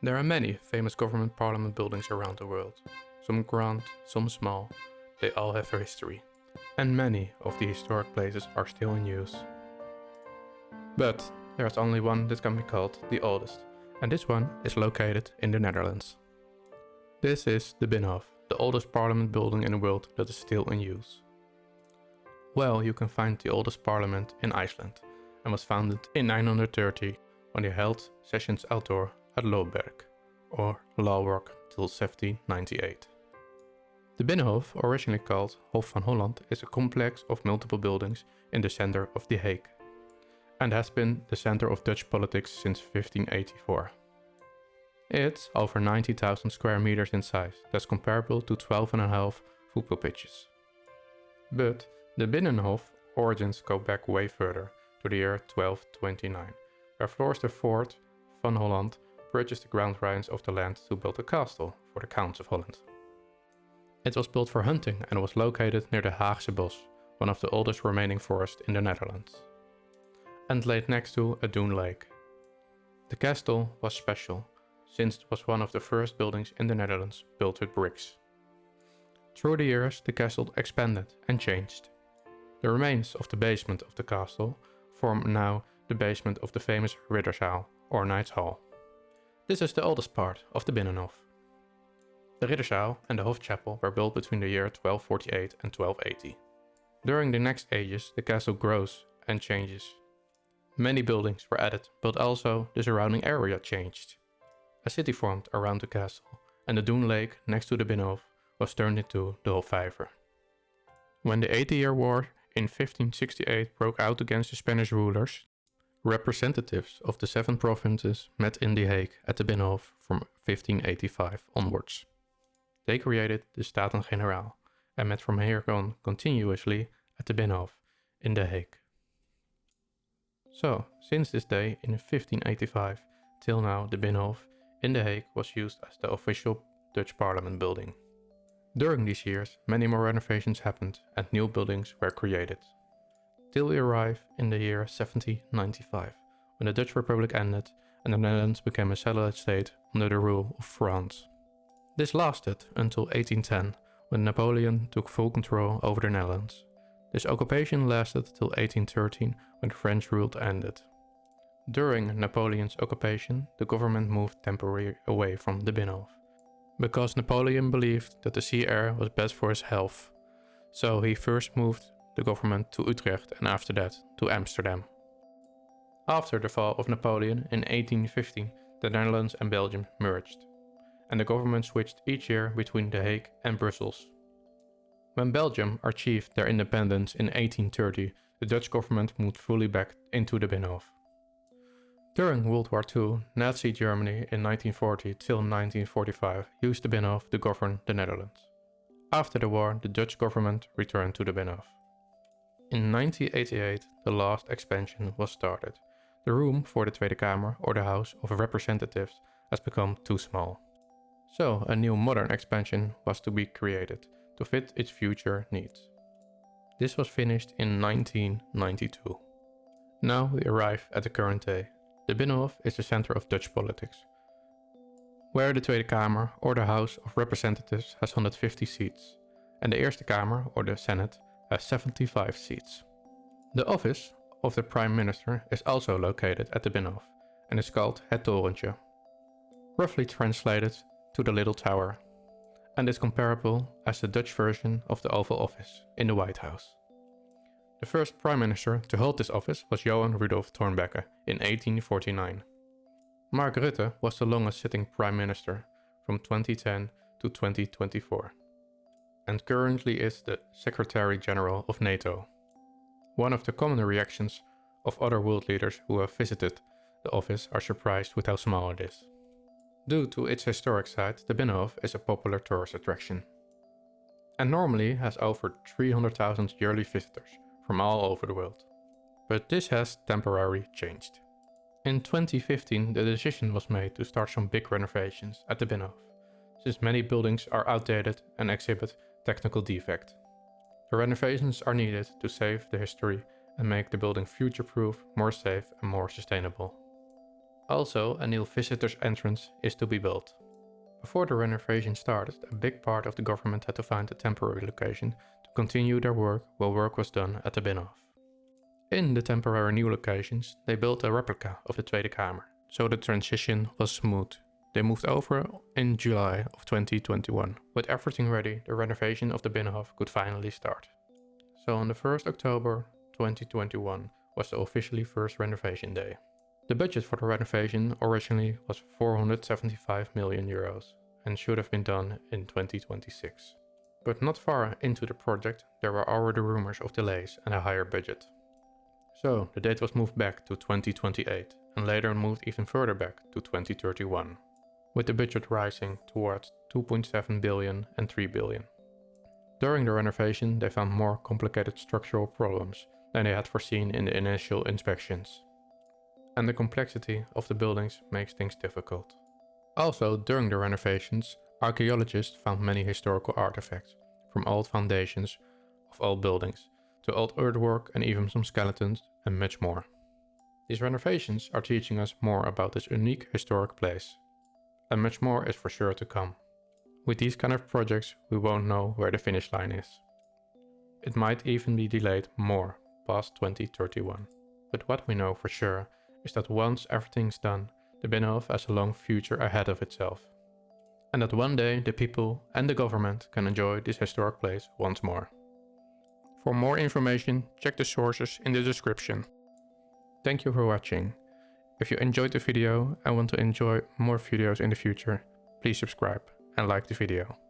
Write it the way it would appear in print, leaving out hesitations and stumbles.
There are many famous government parliament buildings around the world. Some grand, some small, they all have a history. And many of the historic places are still in use. But there's only one that can be called the oldest, and this one is located in the Netherlands. This is the Binnenhof, the oldest parliament building in the world that is still in use. Well, you can find the oldest parliament in Iceland and was founded in 930 when they held sessions outdoor at Looberg, or Lawwork, till 1798. The Binnenhof, originally called Hof van Holland, is a complex of multiple buildings in the center of The Hague, and has been the center of Dutch politics since 1584. It's over 90,000 square meters in size, that's comparable to 12.5 football pitches. But the Binnenhof origins go back way further, to the year 1229, where Floris IV van Holland purchased the ground rights of the land to build a castle for the Counts of Holland. It was built for hunting and was located near the Haagse Bos, one of the oldest remaining forests in the Netherlands, and laid next to a dune lake. The castle was special, since it was one of the first buildings in the Netherlands built with bricks. Through the years, the castle expanded and changed. The remains of the basement of the castle form now the basement of the famous Ridderzaal, or Knight's Hall. This is the oldest part of the Binnenhof. The Ridderzaal and the Hofchapel were built between the year 1248 and 1280. During the next ages, the castle grows and changes. Many buildings were added, but also the surrounding area changed. A city formed around the castle, and the dune lake next to the Binnenhof was turned into the Hofvijver. When the 80-Year War in 1568 broke out against the Spanish rulers, representatives of the 7 provinces met in The Hague at the Binnenhof from 1585 onwards. They created the Staten-Generaal and met from here on continuously at the Binnenhof in The Hague. So, since this day in 1585 till now, the Binnenhof in The Hague was used as the official Dutch parliament building. During these years, many more renovations happened and new buildings were created, till we arrive in the year 1795, when the Dutch Republic ended and the Netherlands became a satellite state under the rule of France. This lasted until 1810, when Napoleon took full control over the Netherlands. This occupation lasted till 1813, when the French rule ended. During Napoleon's occupation, the government moved temporarily away from the Binnenhof, because Napoleon believed that the sea air was bad for his health, so he first moved the government to Utrecht and after that to Amsterdam. After the fall of Napoleon in 1815, the Netherlands and Belgium merged, and the government switched each year between The Hague and Brussels. When Belgium achieved their independence in 1830, the Dutch government moved fully back into the Binnenhof. During World War II, Nazi Germany in 1940 till 1945 used the Binnenhof to govern the Netherlands. After the war, the Dutch government returned to the Binnenhof. In 1988, the last expansion was started. The room for the Tweede Kamer, or the House of Representatives, has become too small. So a new modern expansion was to be created to fit its future needs. This was finished in 1992. Now we arrive at the current day. The Binnenhof is the center of Dutch politics, where the Tweede Kamer, or the House of Representatives, has 150 seats, and the Eerste Kamer, or the Senate, has 75 seats. The office of the Prime Minister is also located at the Binnenhof, and is called Het Torentje, roughly translated to the Little Tower, and is comparable as the Dutch version of the Oval Office in the White House. The first Prime Minister to hold this office was Johan Rudolph Thorbecke in 1849. Mark Rutte was the longest sitting Prime Minister from 2010 to 2024, and currently is the Secretary General of NATO. One of the common reactions of other world leaders who have visited the office are surprised with how small it is. Due to its historic site, the Binnenhof is a popular tourist attraction, and normally has over 300,000 yearly visitors from all over the world. But this has temporarily changed. In 2015, the decision was made to start some big renovations at the Binnenhof, since many buildings are outdated and exhibit technical defect. The renovations are needed to save the history and make the building future-proof, more safe and more sustainable. Also, a new visitor's entrance is to be built. Before the renovation started, a big part of the government had to find a temporary location to continue their work while work was done at the Binnenhof. In the temporary new locations, they built a replica of the Tweede Kamer, so the transition was smooth. They moved over in July of 2021. With everything ready, the renovation of the Binnenhof could finally start. So on the 1st October 2021 was the officially first renovation day. The budget for the renovation originally was 475 million euros and should have been done in 2026. But not far into the project there were already rumors of delays and a higher budget. So the date was moved back to 2028 and later moved even further back to 2031, with the budget rising towards 2.7 billion and 3 billion. During the renovation they found more complicated structural problems than they had foreseen in the initial inspections. And the complexity of the buildings makes things difficult. Also, during the renovations, archaeologists found many historical artifacts, from old foundations of old buildings to old earthwork and even some skeletons and much more. These renovations are teaching us more about this unique historic place. And much more is for sure to come. With these kind of projects, we won't know where the finish line is. It might even be delayed more past 2031. But what we know for sure is that once everything's done, the Binnenhof has a long future ahead of itself. And that one day the people and the government can enjoy this historic place once more. For more information, check the sources in the description. Thank you for watching. If you enjoyed the video and want to enjoy more videos in the future, please subscribe and like the video.